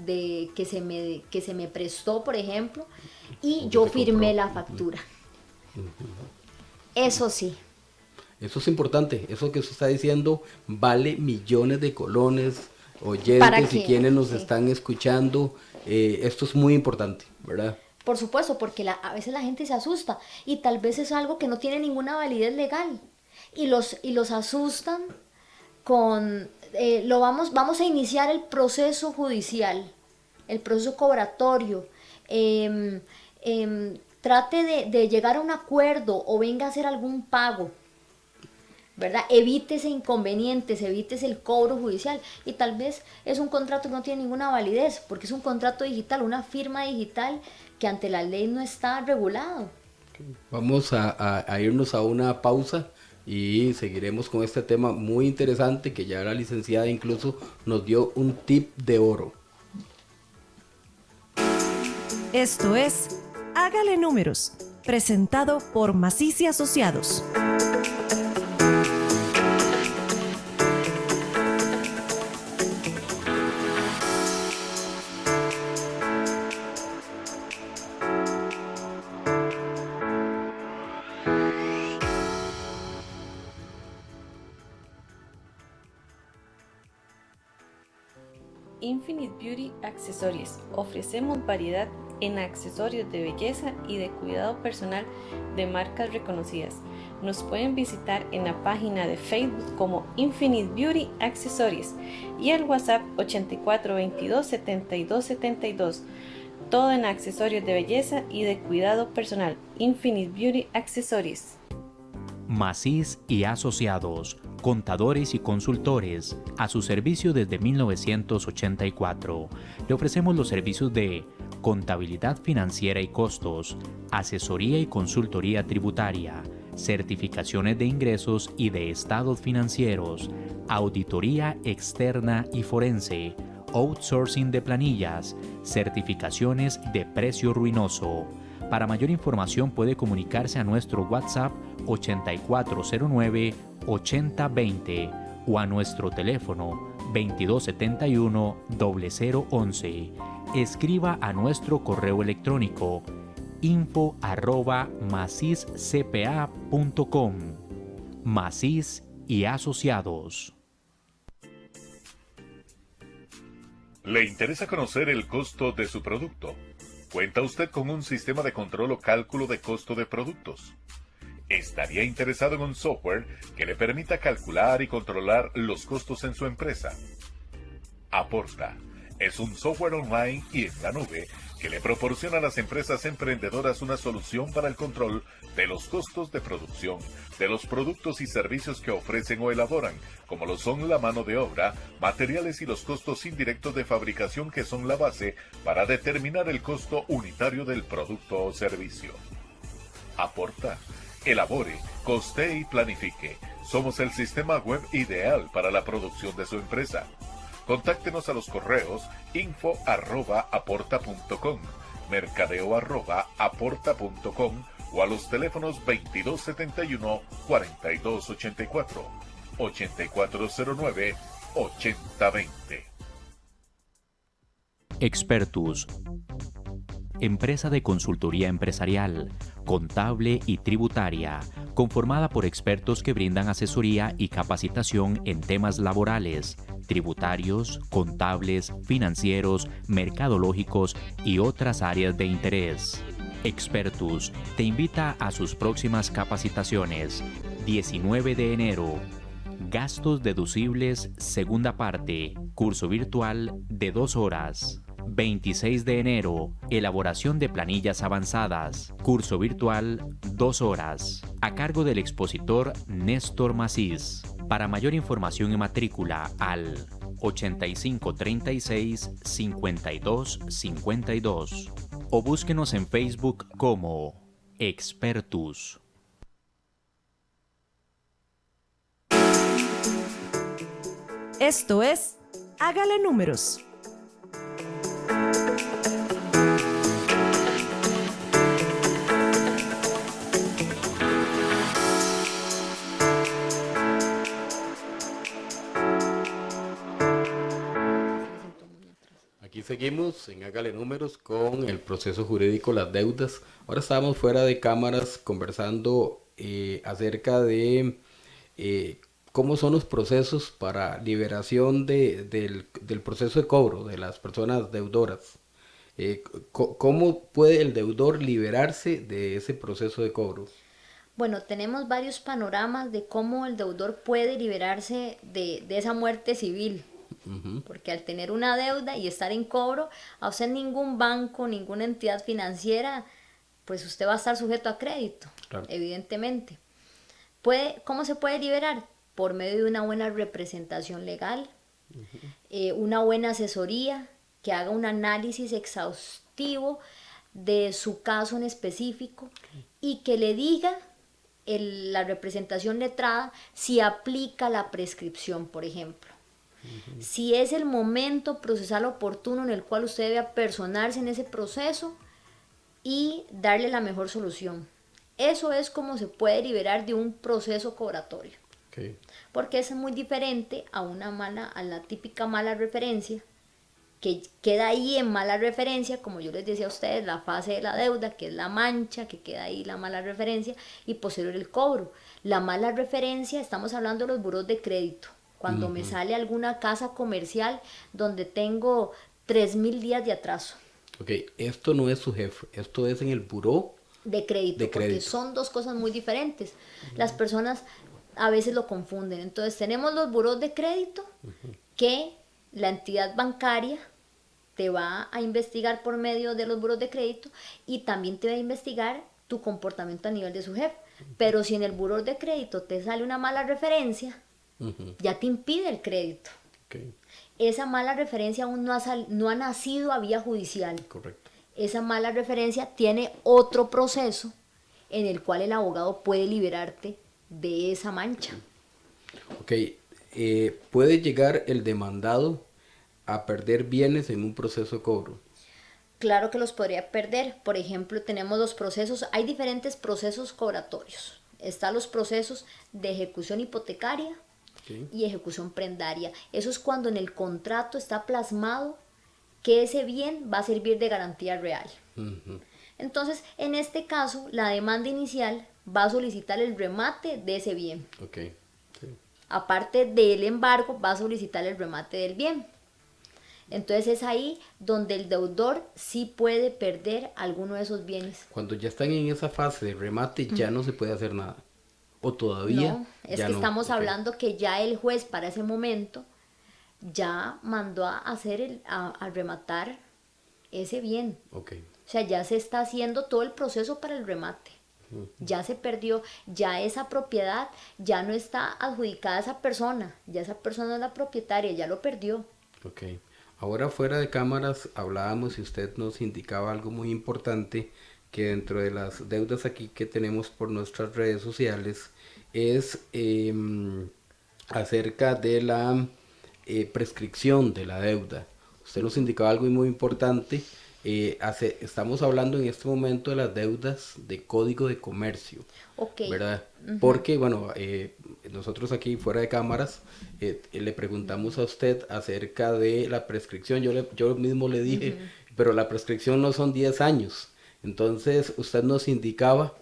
que se me prestó, por ejemplo, y yo firmé la factura. Eso sí. Eso es importante. Eso que usted está diciendo vale millones de colones, oyentes y quienes nos están escuchando. Esto es muy importante, ¿verdad? Por supuesto, porque a veces la gente se asusta y tal vez es algo que no tiene ninguna validez legal y los asustan con vamos a iniciar el proceso judicial, el proceso cobratorio. Trate de llegar a un acuerdo o venga a hacer algún pago, ¿verdad? Evítese inconvenientes, evítese el cobro judicial, y tal vez es un contrato que no tiene ninguna validez, porque es un contrato digital, una firma digital que ante la ley no está regulado. Vamos a irnos a una pausa y seguiremos con este tema muy interesante que ya la licenciada incluso nos dio un tip de oro. Esto es Hágale Números, presentado por Macis y Asociados. Infinite Beauty Accessories. Ofrecemos variedad en accesorios de belleza y de cuidado personal de marcas reconocidas. Nos pueden visitar en la página de Facebook como Infinite Beauty Accessories y el WhatsApp 8422 7272. Todo en accesorios de belleza y de cuidado personal. Infinite Beauty Accessories. Macis y Asociados, contadores y consultores, a su servicio desde 1984. Le ofrecemos los servicios de contabilidad financiera y costos, asesoría y consultoría tributaria, certificaciones de ingresos y de estados financieros, auditoría externa y forense, outsourcing de planillas, certificaciones de precio ruinoso. Para mayor información puede comunicarse a nuestro WhatsApp 8409-8020 o a nuestro teléfono 2271-0011. Escriba a nuestro correo electrónico info@maciscpa.com. Macis y Asociados. ¿Le interesa conocer el costo de su producto? ¿Cuenta usted con un sistema de control o cálculo de costo de productos? ¿Estaría interesado en un software que le permita calcular y controlar los costos en su empresa? Aporta es un software online y en la nube que le proporciona a las empresas emprendedoras una solución para el control de los costos de producción, de los productos y servicios que ofrecen o elaboran, como lo son la mano de obra, materiales y los costos indirectos de fabricación que son la base para determinar el costo unitario del producto o servicio. Aporta, elabore, costee y planifique. Somos el sistema web ideal para la producción de su empresa. Contáctenos a los correos info@aporta.com, mercadeo@aporta.com o a los teléfonos 2271-4284, 8409-8020. Expertus, empresa de consultoría empresarial, contable y tributaria, conformada por expertos que brindan asesoría y capacitación en temas laborales, tributarios, contables, financieros, mercadológicos y otras áreas de interés. Expertus te invita a sus próximas capacitaciones. 19 de enero. Gastos deducibles, segunda parte, curso virtual de 2 horas. 26 de enero, elaboración de planillas avanzadas, curso virtual 2 horas, a cargo del expositor Néstor Macis. Para mayor información y matrícula al 8536-5252 o búsquenos en Facebook como Expertus. Esto es Hágale Números. Aquí seguimos en Hágale Números con el proceso jurídico, las deudas. Ahora estamos fuera de cámaras conversando acerca de cómo son los procesos para liberación del proceso de cobro de las personas deudoras. ¿Cómo puede el deudor liberarse de ese proceso de cobro? Bueno, tenemos varios panoramas de cómo el deudor puede liberarse de esa muerte civil. Porque al tener una deuda y estar en cobro, a usted ningún banco, ninguna entidad financiera, pues usted va a estar sujeto a crédito, claro, evidentemente. ¿Cómo se puede liberar? Por medio de una buena representación legal, una buena asesoría, que haga un análisis exhaustivo de su caso en específico y que le diga la representación letrada si aplica la prescripción, por ejemplo. Si es el momento procesal oportuno en el cual usted debe apersonarse en ese proceso y darle la mejor solución. Eso es como se puede liberar de un proceso cobratorio. Okay. Porque es muy diferente a la típica mala referencia, que queda ahí en mala referencia, como yo les decía a ustedes, la fase de la deuda, que es la mancha, que queda ahí la mala referencia, y posterior el cobro. La mala referencia, estamos hablando de los buros de crédito. Cuando me sale alguna casa comercial donde tengo 3.000 días de atraso. Ok, esto no es su jefe, esto es en el buró De crédito, porque son dos cosas muy diferentes. Las personas a veces lo confunden. Entonces tenemos los buros de crédito que la entidad bancaria te va a investigar por medio de los buros de crédito y también te va a investigar tu comportamiento a nivel de su jefe. Pero si en el buró de crédito te sale una mala referencia, ya te impide el crédito. Okay. Esa mala referencia aún no ha nacido a vía judicial. Correcto. Esa mala referencia tiene otro proceso en el cual el abogado puede liberarte de esa mancha. Ok, ¿puede llegar el demandado a perder bienes en un proceso de cobro? Claro que los podría perder. Por ejemplo, tenemos los procesos, hay diferentes procesos cobratorios. Están los procesos de ejecución hipotecaria y ejecución prendaria. Eso es cuando en el contrato está plasmado que ese bien va a servir de garantía real. Entonces, en este caso, la demanda inicial va a solicitar el remate de ese bien. Okay. Sí. Aparte del embargo, va a solicitar el remate del bien. Entonces es ahí donde el deudor sí puede perder alguno de esos bienes. Cuando ya están en esa fase de remate, ya no se puede hacer nada. ¿O todavía? No, es que estamos hablando que ya el juez para ese momento ya mandó a hacer a rematar ese bien. Okay. O sea, ya se está haciendo todo el proceso para el remate. Ya se perdió, ya esa propiedad ya no está adjudicada a esa persona, ya esa persona es la propietaria, ya lo perdió. Ok. Ahora fuera de cámaras hablábamos y usted nos indicaba algo muy importante, que dentro de las deudas aquí que tenemos por nuestras redes sociales es acerca de la prescripción de la deuda. Usted nos indicaba algo muy importante. Estamos hablando en este momento de las deudas de código de comercio, ¿verdad? Porque, bueno, nosotros aquí fuera de cámaras le preguntamos a usted acerca de la prescripción. Yo mismo le dije, pero la prescripción no son 10 años. Entonces, usted nos indicaba...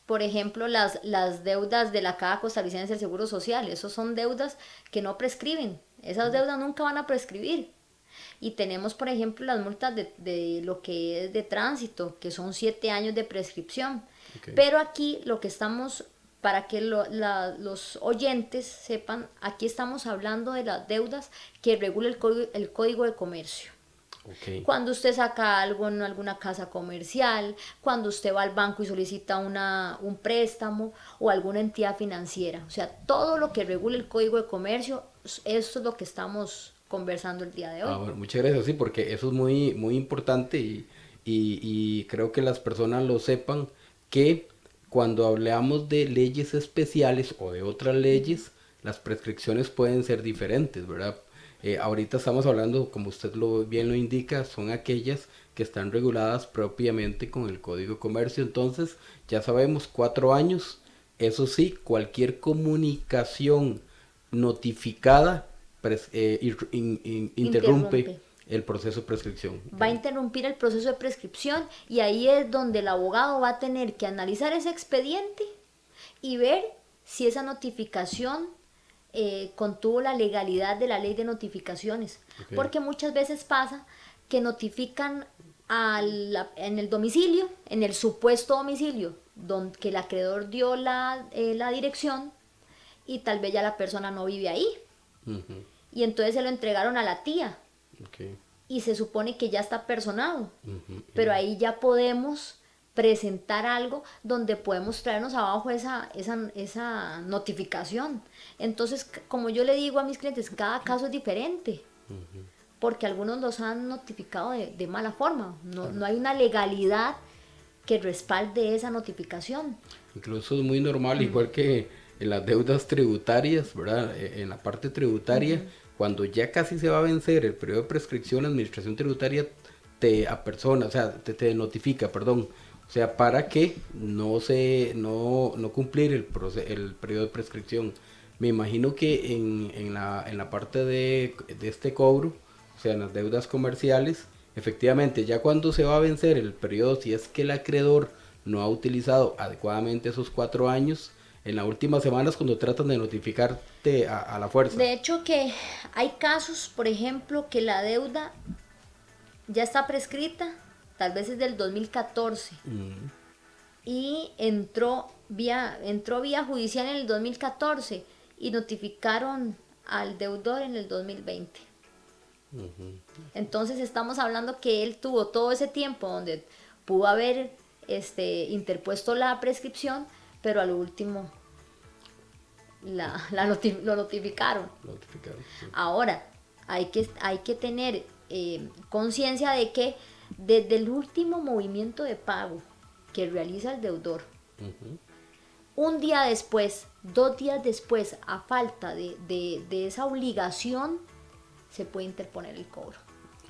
Por ejemplo, las deudas de la Caja Costarricense del Seguro Social, esos son deudas que no prescriben. Esas deudas nunca van a prescribir. Y tenemos, por ejemplo, las multas de lo que es de tránsito, que son 7 años de prescripción. Okay. Pero aquí lo que estamos, para que los oyentes sepan, aquí estamos hablando de las deudas que regula el Código de Comercio. Okay. Cuando usted saca algo en alguna casa comercial, cuando usted va al banco y solicita un préstamo o alguna entidad financiera. O sea, todo lo que regula el Código de Comercio, eso es lo que estamos conversando el día de hoy. Bueno, muchas gracias, sí, porque eso es muy, muy importante y creo que las personas lo sepan, que cuando hablamos de leyes especiales o de otras leyes, las prescripciones pueden ser diferentes, ¿verdad? Ahorita estamos hablando, como usted bien lo indica, son aquellas que están reguladas propiamente con el Código de Comercio. Entonces, ya sabemos, 4 años, eso sí, cualquier comunicación notificada interrumpe el proceso de prescripción. Va a interrumpir el proceso de prescripción y ahí es donde el abogado va a tener que analizar ese expediente y ver si esa notificación contuvo la legalidad de la ley de notificaciones. Okay. Porque muchas veces pasa que notifican en el domicilio, en el supuesto domicilio, que el acreedor dio la dirección y tal vez ya la persona no vive ahí. Y entonces se lo entregaron a la tía. Okay. Y se supone que ya está personado. Pero ahí ya podemos presentar algo donde podemos traernos abajo esa notificación. Entonces, como yo le digo a mis clientes, cada caso es diferente. Porque algunos los han notificado de mala forma. No hay una legalidad que respalde esa notificación. Incluso es muy normal, igual que en las deudas tributarias, ¿verdad? En la parte tributaria, cuando ya casi se va a vencer el periodo de prescripción, la administración tributaria te notifica, O sea, para que no cumplir el periodo de prescripción. Me imagino que en la parte de este cobro, o sea, en las deudas comerciales, efectivamente, ya cuando se va a vencer el periodo, si es que el acreedor no ha utilizado adecuadamente esos 4 años, en las últimas semanas cuando tratan de notificarte a la fuerza. De hecho que hay casos, por ejemplo, que la deuda ya está prescrita, tal vez es del 2014, y entró vía judicial en el 2014 y notificaron al deudor en el 2020. Entonces estamos hablando que él tuvo todo ese tiempo donde pudo haber interpuesto la prescripción, pero a lo último lo notificaron. Sí. Ahora, hay que tener conciencia de que desde el último movimiento de pago que realiza el deudor, un día después, 2 días después, a falta de esa obligación, se puede interponer el cobro.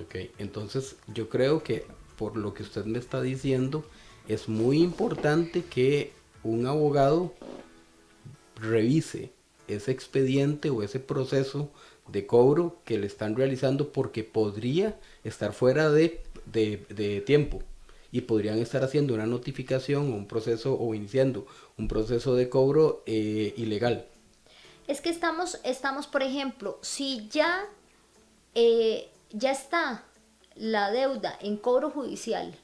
Ok, entonces yo creo que por lo que usted me está diciendo, es muy importante que un abogado revise ese expediente o ese proceso de cobro que le están realizando, porque podría estar fuera de tiempo y podrían estar haciendo una notificación o un proceso o iniciando un proceso de cobro ilegal. Es que estamos, por ejemplo, si ya está la deuda en cobro judicial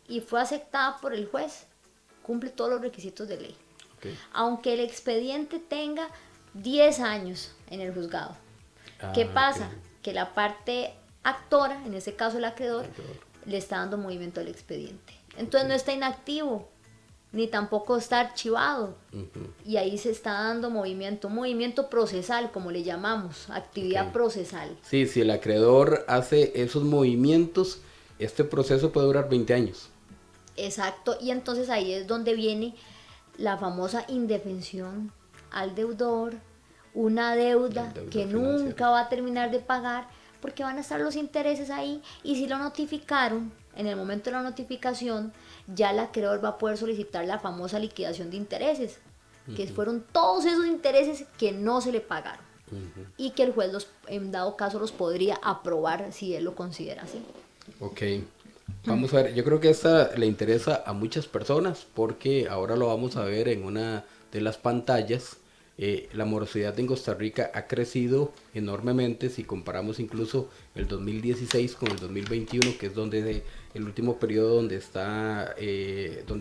y fue aceptada por el juez, cumple todos los requisitos de ley. Okay. Aunque el expediente tenga 10 años en el juzgado. ¿Qué pasa? Okay. Que la parte actora, en este caso el acreedor, le está dando movimiento al expediente. Entonces no está inactivo, ni tampoco está archivado. Y ahí se está dando movimiento procesal, como le llamamos, actividad procesal. Sí, si el acreedor hace esos movimientos, este proceso puede durar 20 años. Exacto, y entonces ahí es donde viene la famosa indefensión al deudor, una deuda que nunca va a terminar de pagar, porque van a estar los intereses ahí, y si lo notificaron, en el momento de la notificación, ya el acreedor va a poder solicitar la famosa liquidación de intereses, que fueron todos esos intereses que no se le pagaron, y que el juez en dado caso los podría aprobar si él lo considera así. Ok, vamos a ver, yo creo que esta le interesa a muchas personas, porque ahora lo vamos a ver en una de las pantallas. La morosidad en Costa Rica ha crecido enormemente si comparamos incluso el 2016 con el 2021, que es donde el último periodo donde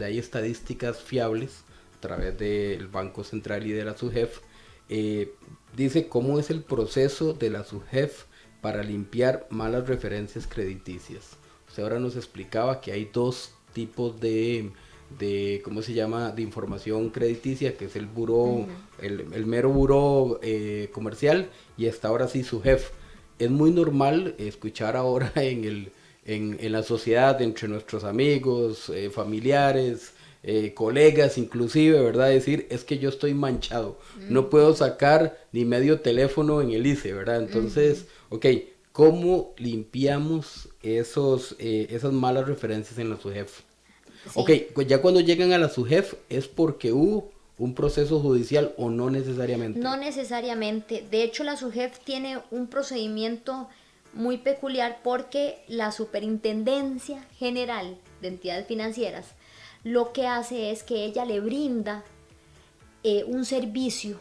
hay estadísticas fiables a través del Banco Central y de la SUGEF. Dice cómo es el proceso de la SUGEF para limpiar malas referencias crediticias. Usted ahora nos explicaba que hay 2 tipos de ¿cómo se llama?, de información crediticia, que es el buró, el mero buró comercial, y hasta ahora sí SUGEF. Es muy normal escuchar ahora en la sociedad, entre nuestros amigos, familiares, colegas inclusive, ¿verdad? Decir, es que yo estoy manchado, no puedo sacar ni medio teléfono en el ICE, ¿verdad? Entonces, ok, ¿cómo limpiamos esas malas referencias en la SUGEF? Sí. Ok, pues ya cuando llegan a la SUGEF, ¿es porque hubo un proceso judicial o no necesariamente? No necesariamente. De hecho, la SUGEF tiene un procedimiento muy peculiar, porque la Superintendencia General de Entidades Financieras lo que hace es que ella le brinda un servicio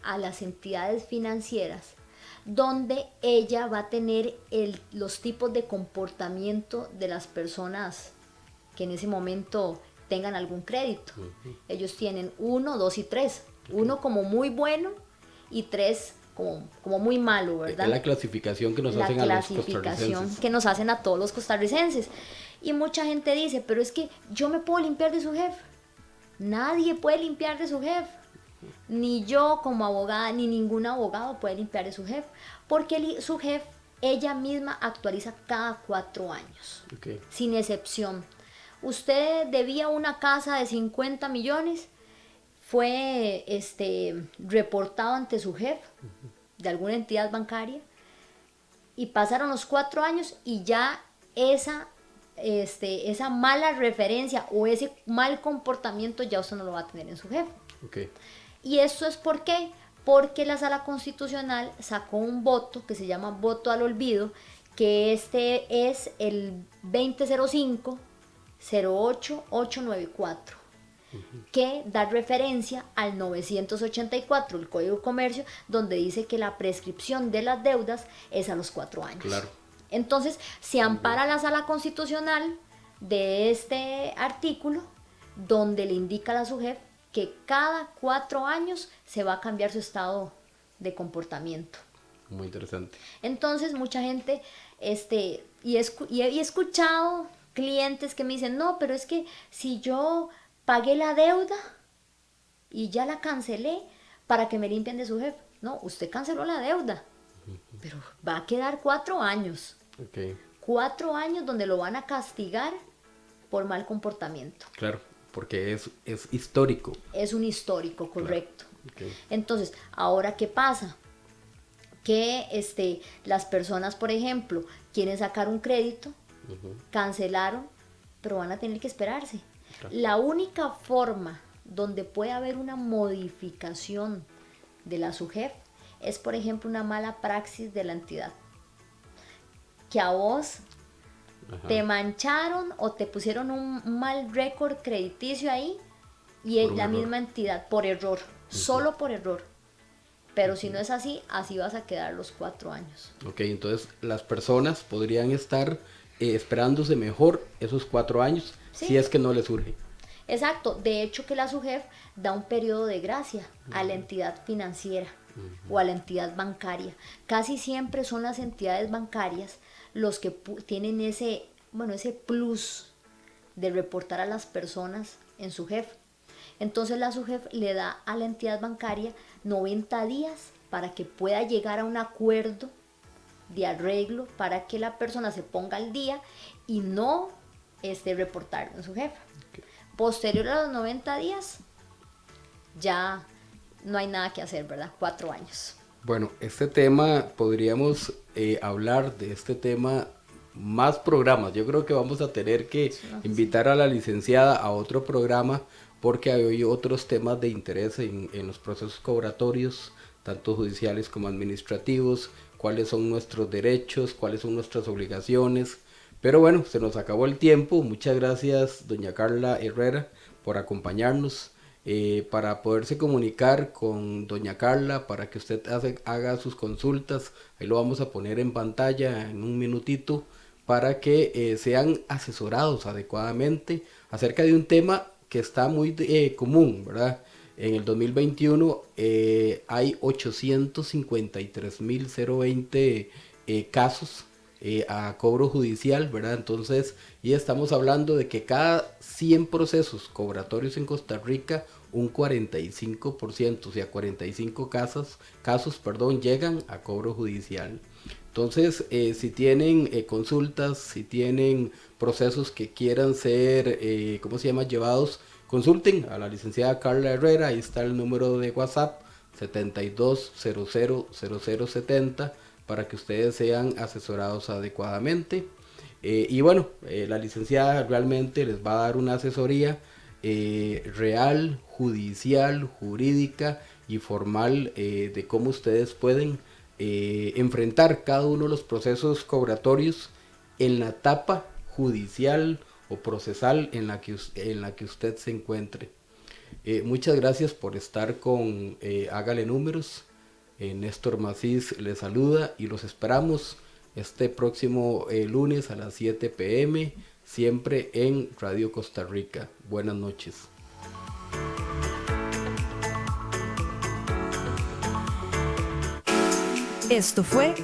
a las entidades financieras, donde ella va a tener los tipos de comportamiento de las personas que en ese momento tengan algún crédito. Ellos tienen 1, 2 y 3. 1 como muy bueno y 3 como muy malo, ¿verdad? Es la clasificación que nos hacen a los costarricenses. La clasificación que nos hacen a todos los costarricenses. Y mucha gente dice, pero es que yo me puedo limpiar de SUGEF. Nadie puede limpiar de SUGEF. Ni yo como abogada, ni ningún abogado puede limpiar de SUGEF. Porque SUGEF, ella misma actualiza cada 4 años. Okay. Sin excepción. Usted debía una casa de 50 millones, fue reportado ante SUGEF de alguna entidad bancaria, y pasaron los 4 años y ya esa esa mala referencia o ese mal comportamiento ya usted no lo va a tener en su jefe. Okay. ¿Y esto es por qué? Porque la Sala Constitucional sacó un voto que se llama voto al olvido, que este es el 2005-08894, que da referencia al 984, el Código de Comercio, donde dice que la prescripción de las deudas es a los 4 años. Claro. Entonces, se ampara la Sala Constitucional de este artículo, donde le indica a la SUGEF que cada 4 años se va a cambiar su estado de comportamiento. Muy interesante. Entonces, mucha gente, y he escuchado clientes que me dicen, no, pero es que si yo pagué la deuda y ya la cancelé para que me limpien de SUGEF. No, usted canceló la deuda, pero va a quedar 4 años. Okay. 4 años donde lo van a castigar por mal comportamiento. Claro, porque es histórico. Es un histórico, correcto. Claro. Okay. Entonces, ¿ahora qué pasa? Que las personas, por ejemplo, quieren sacar un crédito, cancelaron, pero van a tener que esperarse. Claro. La única forma donde puede haber una modificación de la SUGEF es, por ejemplo, una mala praxis de la entidad. Que a vos te mancharon o te pusieron un mal récord crediticio ahí y la misma entidad, por error, solo por error. Pero si no es así, así vas a quedar los 4 años. Ok, entonces las personas podrían estar esperándose mejor esos 4 años, ¿sí?, si es que no les surge. Exacto, de hecho que la SUGEF da un periodo de gracia a la entidad financiera o a la entidad bancaria. Casi siempre son las entidades bancarias los que tienen ese plus de reportar a las personas en SUGEF. Entonces la SUGEF le da a la entidad bancaria 90 días para que pueda llegar a un acuerdo de arreglo para que la persona se ponga al día y no reportarlo en SUGEF. Okay. Posterior a los 90 días ya no hay nada que hacer, ¿verdad? 4 años. Bueno, este tema, podríamos hablar de este tema más programas. Yo creo que vamos a tener que invitar a la licenciada a otro programa porque hay otros temas de interés en los procesos cobratorios, tanto judiciales como administrativos, cuáles son nuestros derechos, cuáles son nuestras obligaciones. Pero bueno, se nos acabó el tiempo. Muchas gracias, doña Carla Herrera, por acompañarnos. Para poderse comunicar con doña Carla, para que usted haga sus consultas, ahí lo vamos a poner en pantalla en un minutito, para que sean asesorados adecuadamente acerca de un tema que está muy común, ¿verdad? En el 2021 hay 853.020 casos a cobro judicial, ¿verdad? Entonces, y estamos hablando de que cada 100 procesos cobratorios en Costa Rica, un 45%, o sea, 45 casos, llegan a cobro judicial. Entonces, si tienen consultas, si tienen procesos que quieran ser, llevados, consulten a la licenciada Carla Herrera. Ahí está el número de WhatsApp, 72000070, para que ustedes sean asesorados adecuadamente. Y bueno, la licenciada realmente les va a dar una asesoría real, judicial, jurídica y formal de cómo ustedes pueden enfrentar cada uno de los procesos cobratorios en la etapa judicial o procesal en la que usted se encuentre. Muchas gracias por estar con Hágale Números. Néstor Macís les saluda y los esperamos este próximo lunes a las 7 p.m. siempre en Radio Costa Rica. Buenas noches. Esto fue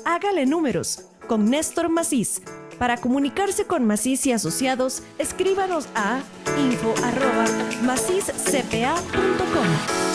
Hágale Números con Néstor Macís. Para comunicarse con Macís y Asociados, escríbanos a info@maciscpa.com.